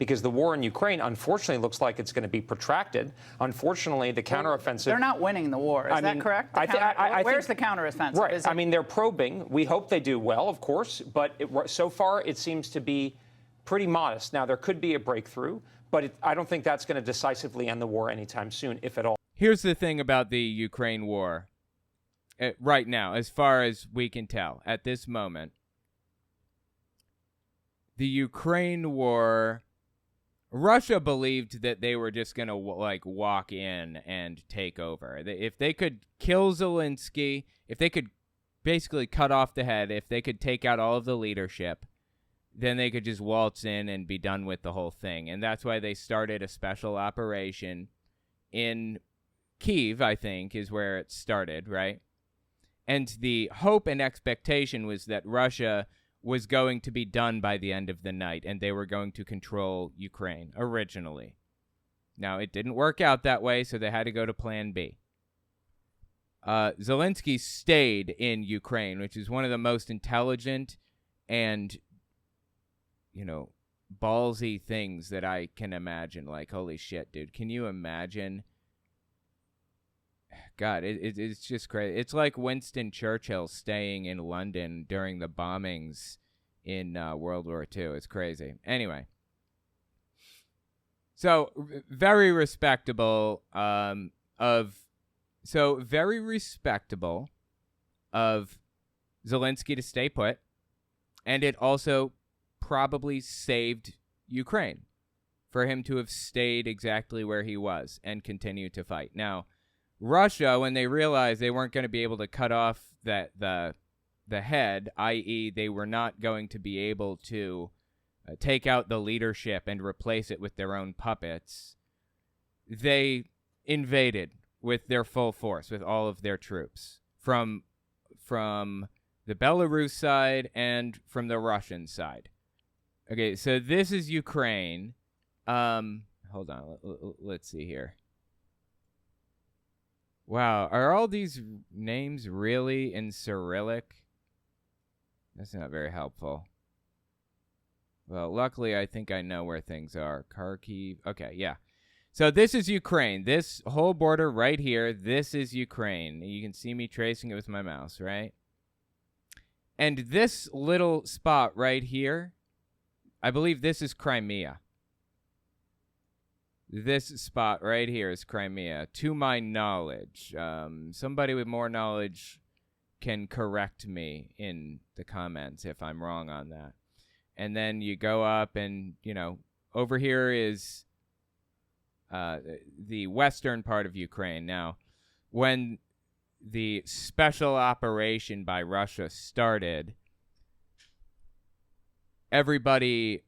because the war in Ukraine, unfortunately, looks like it's going to be protracted. Unfortunately, the counteroffensive... They're not winning the war. Is that correct? Where's the counteroffensive? Right. I mean, they're probing. We hope they do well, of course, but so far it seems to be pretty modest. Now, there could be a breakthrough, but I don't think that's going to decisively end the war anytime soon, if at all. Here's the thing about the Ukraine war right now, as far as we can tell at this moment. The Ukraine war, Russia believed that they were just going to walk in and take over. If they could kill Zelensky, if they could basically cut off the head, if they could take out all of the leadership, then they could just waltz in and be done with the whole thing. And that's why they started a special operation in Kyiv, I think, is where it started, right? And the hope and expectation was that Russia was going to be done by the end of the night, and they were going to control Ukraine originally. Now, it didn't work out that way, so they had to go to Plan B. Zelensky stayed in Ukraine, which is one of the most intelligent and, ballsy things that I can imagine. Like, holy shit, dude. Can you imagine? God, it's just crazy. It's like Winston Churchill staying in London during the bombings in World War II. It's crazy. Anyway. So, very respectable of Zelensky to stay put. And it also probably saved Ukraine for him to have stayed exactly where he was and continue to fight. Now, Russia, when they realized they weren't going to be able to cut off the head, i.e. they were not going to be able to take out the leadership and replace it with their own puppets, they invaded with their full force, with all of their troops, from the Belarus side and from the Russian side. Okay, so this is Ukraine. Hold on, let's see here. Wow, are all these names really in Cyrillic? That's not very helpful. Well, luckily, I think I know where things are. Kharkiv. Okay, yeah. So this is Ukraine. This whole border right here, this is Ukraine. You can see me tracing it with my mouse, right? And this little spot right here, I believe this is Crimea. This spot right here is Crimea, to my knowledge. Somebody with more knowledge can correct me in the comments if I'm wrong on that. And then you go up and, over here is the western part of Ukraine. Now, when the special operation by Russia started, everybody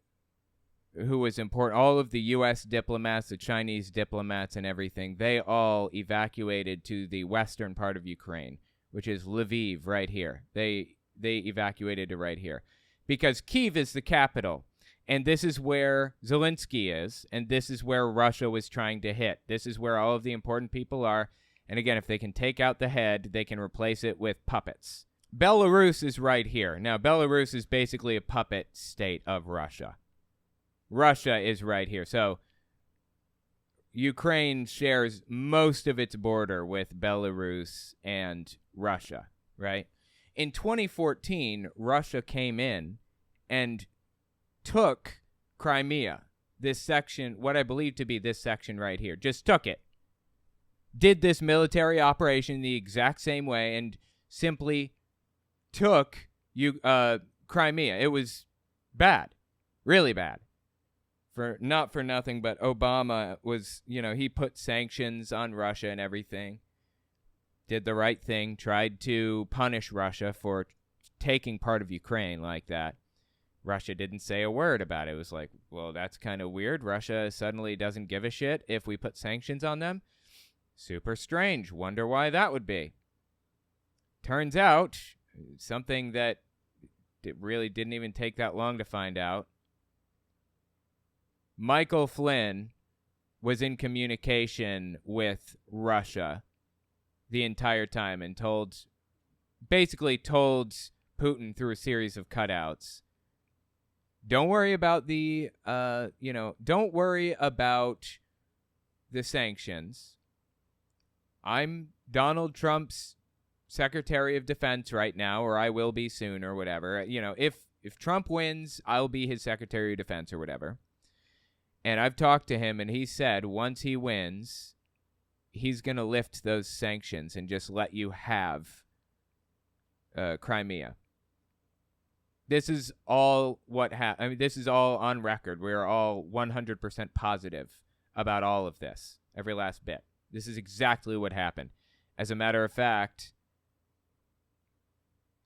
who was important, all of the U.S. diplomats, the Chinese diplomats and everything, they all evacuated to the western part of Ukraine, which is Lviv right here. They evacuated to right here because Kyiv is the capital, and this is where Zelensky is, and this is where Russia was trying to hit. This is where all of the important people are, and again, if they can take out the head, they can replace it with puppets. Belarus is right here. Now, Belarus is basically a puppet state of Russia. Russia is right here. So Ukraine shares most of its border with Belarus and Russia, right? In 2014, Russia came in and took Crimea, this section, what I believe to be this section right here, just took it. Did this military operation the exact same way and simply took Crimea. It was bad, really bad. Not for nothing, but Obama was, he put sanctions on Russia and everything. Did the right thing, tried to punish Russia for taking part of Ukraine like that. Russia didn't say a word about it. It was like, well, that's kind of weird. Russia suddenly doesn't give a shit if we put sanctions on them. Super strange. Wonder why that would be. Turns out, something that it really didn't even take that long to find out. Michael Flynn was in communication with Russia the entire time and basically told Putin through a series of cutouts don't worry about don't worry about the sanctions. I'm Donald Trump's Secretary of Defense right now, or I will be soon, or whatever. If Trump wins, I'll be his Secretary of Defense or whatever. And I've talked to him, and he said once he wins, he's going to lift those sanctions and just let you have Crimea. This is all this is all on record. We are all 100% positive about all of this, every last bit. This is exactly what happened. As a matter of fact,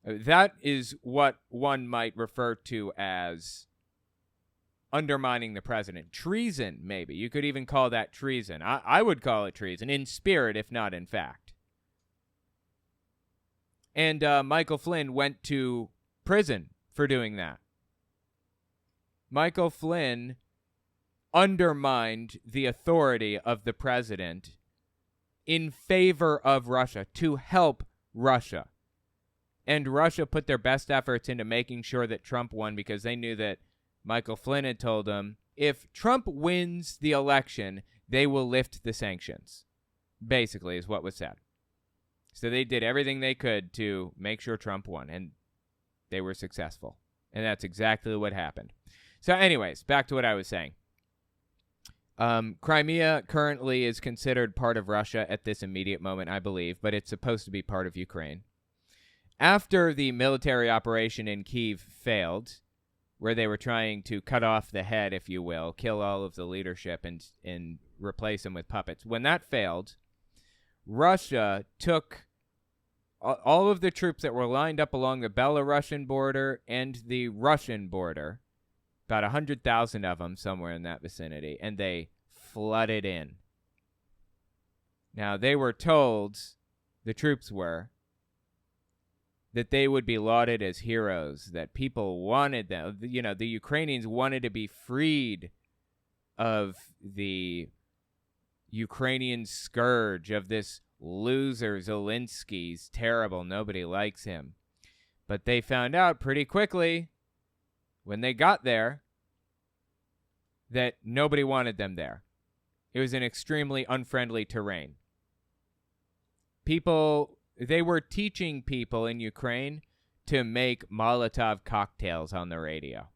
that is what one might refer to as undermining the president. Treason, maybe. You could even call that treason. I would call it treason, in spirit, if not in fact. And Michael Flynn went to prison for doing that. Michael Flynn undermined the authority of the president in favor of Russia, to help Russia. And Russia put their best efforts into making sure that Trump won, because they knew that Michael Flynn had told them, if Trump wins the election, they will lift the sanctions, basically, is what was said. So they did everything they could to make sure Trump won, and they were successful. And that's exactly what happened. So anyways, back to what I was saying. Crimea currently is considered part of Russia at this immediate moment, I believe, but it's supposed to be part of Ukraine. After the military operation in Kyiv failed, where they were trying to cut off the head, if you will, kill all of the leadership and replace them with puppets, when that failed, Russia took all of the troops that were lined up along the Belarusian border and the Russian border, about 100,000 of them somewhere in that vicinity, and they flooded in. Now, they were told, the troops were, that they would be lauded as heroes, that people wanted them. The Ukrainians wanted to be freed of the Ukrainian scourge, of this loser Zelensky's terrible. Nobody likes him. But they found out pretty quickly when they got there that nobody wanted them there. It was an extremely unfriendly terrain. They were teaching people in Ukraine to make Molotov cocktails on the radio.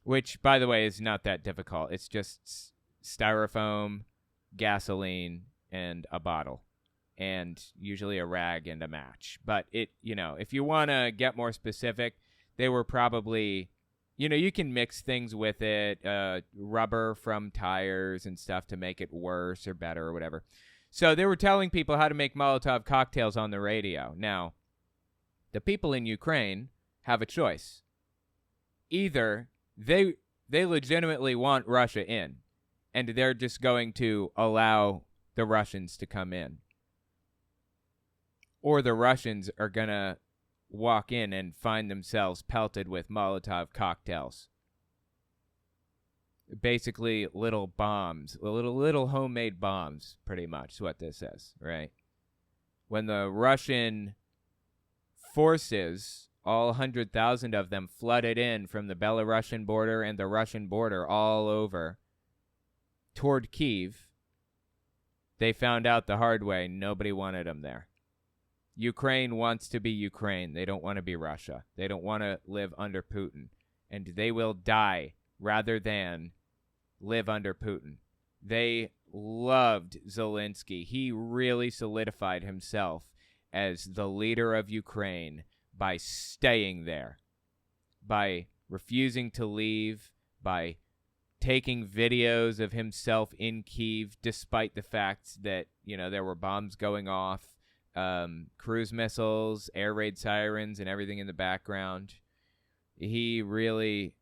Which, by the way, is not that difficult. It's just styrofoam, gasoline, and a bottle. And usually a rag and a match. But if you want to get more specific, they were probably, you can mix things with it, rubber from tires and stuff to make it worse or better or whatever. So they were telling people how to make Molotov cocktails on the radio. Now, the people in Ukraine have a choice. Either they legitimately want Russia in, and they're just going to allow the Russians to come in. Or the Russians are going to walk in and find themselves pelted with Molotov cocktails. Basically little bombs, little homemade bombs, pretty much is what this is, right? When the Russian forces, all 100,000 of them, flooded in from the Belarusian border and the Russian border all over toward Kyiv, they found out the hard way nobody wanted them there. Ukraine wants to be Ukraine. They don't want to be Russia. They don't want to live under Putin. And they will die rather than live under Putin. They loved Zelensky. He really solidified himself as the leader of Ukraine by staying there, by refusing to leave, by taking videos of himself in Kyiv despite the fact that, there were bombs going off, cruise missiles, air raid sirens, and everything in the background. He really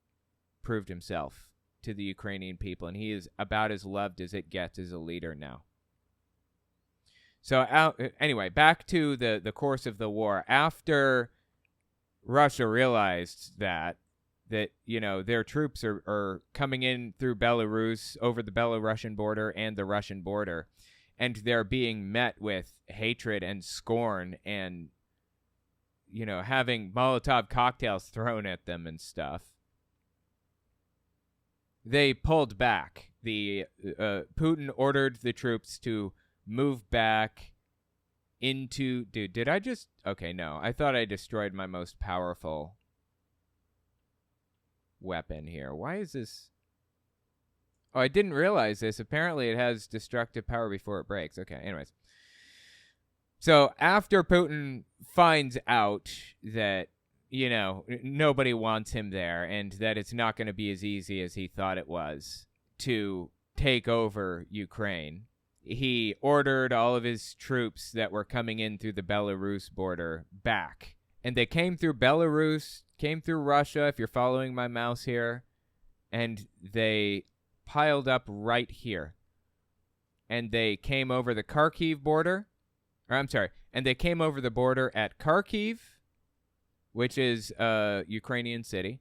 proved himself to the Ukrainian people, and he is about as loved as it gets as a leader now. So anyway, back to the course of the war. After Russia realized that their troops are coming in through Belarus, over the Belarusian border and the Russian border, and they're being met with hatred and scorn and, having Molotov cocktails thrown at them and stuff. they pulled back. The Putin ordered the troops to move back into... Dude, did I just... Okay, no. I thought I destroyed my most powerful weapon here. Why is this... Oh, I didn't realize this. Apparently it has destructive power before it breaks. Okay, anyways. So after Putin finds out that, you know, nobody wants him there and that it's not going to be as easy as he thought it was to take over Ukraine, he ordered all of his troops that were coming in through the Belarus border back. And they came through Belarus, came through Russia, if you're following my mouse here, and they piled up right here. And they came over the Kharkiv border. And they came over the border at Kharkiv, which is a Ukrainian city,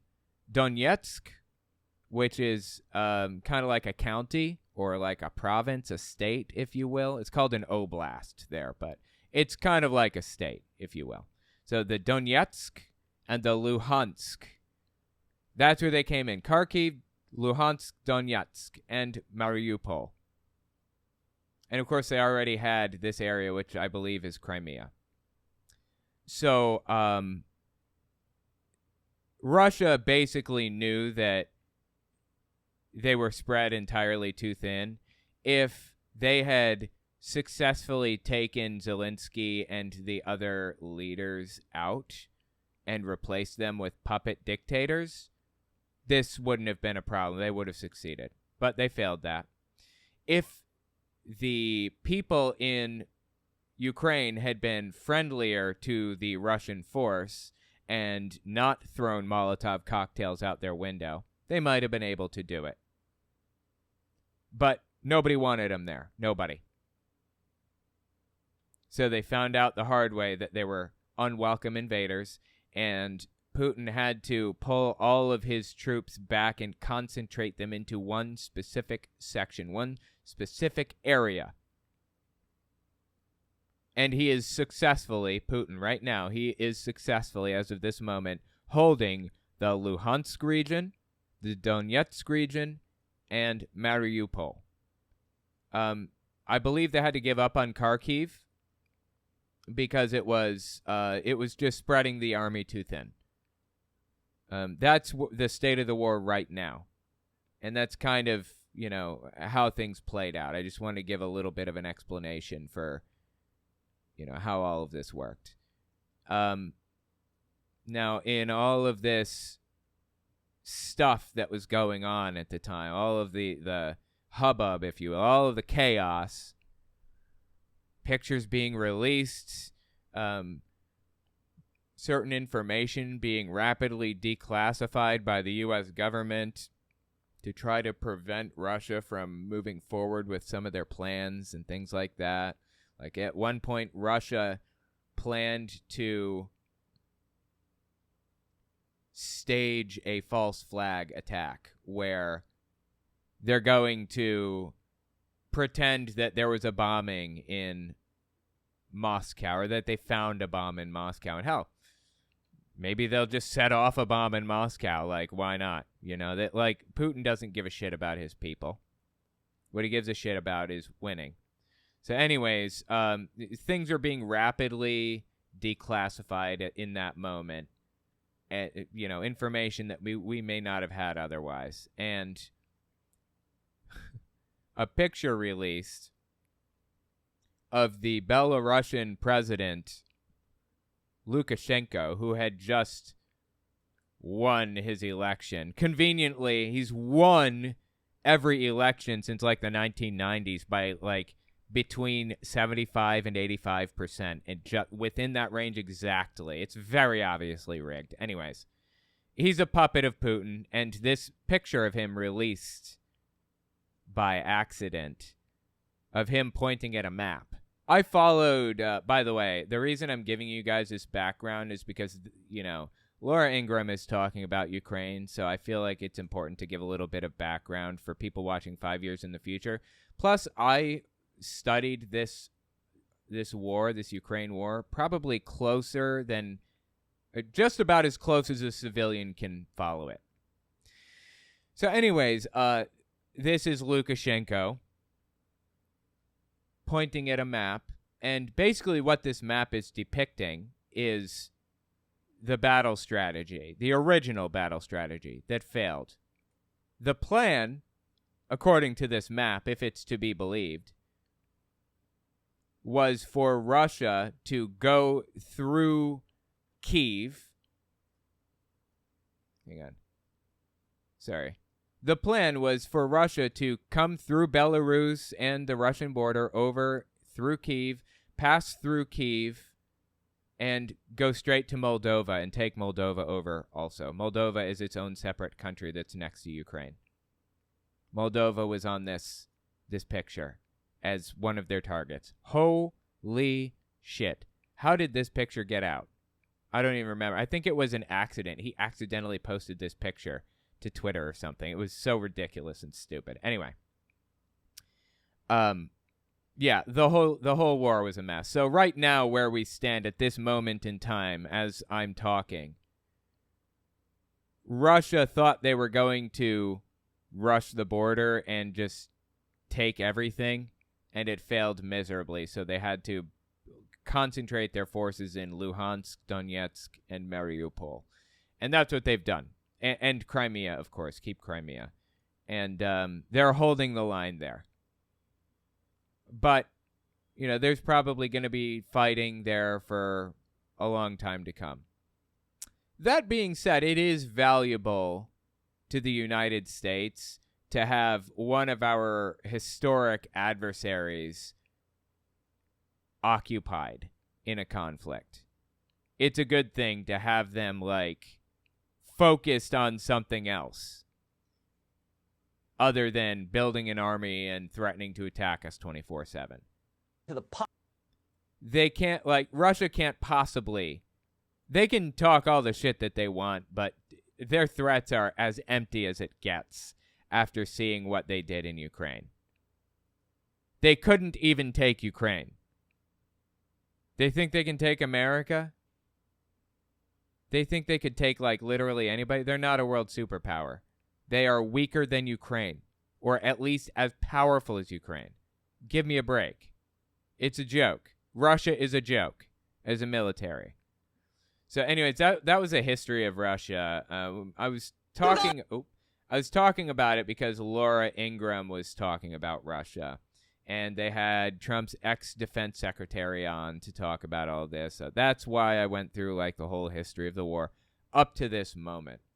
Donetsk, which is kind of like a county or like a province, a state, if you will. It's called an oblast there, but it's kind of like a state, if you will. So the Donetsk and the Luhansk, that's where they came in. Kharkiv, Luhansk, Donetsk, and Mariupol. And, of course, they already had this area, which I believe is Crimea. So Russia basically knew that they were spread entirely too thin. If they had successfully taken Zelensky and the other leaders out and replaced them with puppet dictators, this wouldn't have been a problem. They would have succeeded. But they failed that. If the people in Ukraine had been friendlier to the Russian force and not thrown Molotov cocktails out their window, they might have been able to do it. But nobody wanted them there. Nobody. So they found out the hard way that they were unwelcome invaders, and Putin had to pull all of his troops back and concentrate them into one specific section, one specific area. And he is successfully, Putin right now, he is successfully, as of this moment, holding the Luhansk region, the Donetsk region, and Mariupol. I believe they had to give up on Kharkiv because it was just spreading the army too thin. That's the state of the war right now. And that's kind of, you know, how things played out. I just want to give a little bit of an explanation for, you know, how all of this worked. Now, in all of this stuff that was going on at the time, all of the hubbub, if you will, all of the chaos, pictures being released, certain information being rapidly declassified by the U.S. government to try to prevent Russia from moving forward with some of their plans and things like that. Like at one point, Russia planned to stage a false flag attack where they're going to pretend that there was a bombing in Moscow or that they found a bomb in Moscow. And hell, maybe they'll just set off a bomb in Moscow. Like, why not? You know, that like Putin doesn't give a shit about his people. What he gives a shit about is winning. So anyways, things are being rapidly declassified in that moment. You know, information that we may not have had otherwise. And a picture released of the Belarusian president, Lukashenko, who had just won his election. Conveniently, he's won every election since like the 1990s by like between 75 and 85%, and within that range exactly. It's very obviously rigged. Anyways, he's a puppet of Putin, and this picture of him released by accident of him pointing at a map. I followed, by the way, the reason I'm giving you guys this background is because, you know, Laura Ingraham is talking about Ukraine, so I feel like it's important to give a little bit of background for people watching 5 years in the future. Plus, I studied this war, this Ukraine war, probably closer than, just about as close as a civilian can follow it. So anyways, this is Lukashenko pointing at a map, and basically what this map is depicting is the battle strategy, the original battle strategy that failed. The plan, according to this map, if it's to be believed, was for Russia to go through Kyiv. Hang on. Sorry. The plan was for Russia to come through Belarus and the Russian border over through Kyiv, pass through Kyiv, and go straight to Moldova and take Moldova over also. Moldova is its own separate country that's next to Ukraine. Moldova was on this picture as one of their targets. Holy shit. How did this picture get out? I don't even remember. I think it was an accident. He accidentally posted this picture to Twitter or something. It was so ridiculous and stupid. Anyway. Yeah, the whole war was a mess. So right now, where we stand at this moment in time, as I'm talking, Russia thought they were going to rush the border and just take everything, and it failed miserably. So they had to concentrate their forces in Luhansk, Donetsk, and Mariupol. And that's what they've done. And Crimea, of course. Keep Crimea. And they're holding the line there. But, you know, there's probably going to be fighting there for a long time to come. That being said, it is valuable to the United States to have one of our historic adversaries occupied in a conflict. It's a good thing to have them, like, focused on something else other than building an army and threatening to attack us 24/7. They can't, like, Russia can't possibly, they can talk all the shit that they want, but their threats are as empty as it gets after seeing what they did in Ukraine. They couldn't even take Ukraine. They think they can take America? They think they could take, like, literally anybody? They're not a world superpower. They are weaker than Ukraine, or at least as powerful as Ukraine. Give me a break. It's a joke. Russia is a joke as a military. So anyways, that was a history of Russia. I was talking about it because Laura Ingraham was talking about Russia. And they had Trump's ex-defense secretary on to talk about all this. So that's why I went through, like, the whole history of the war up to this moment.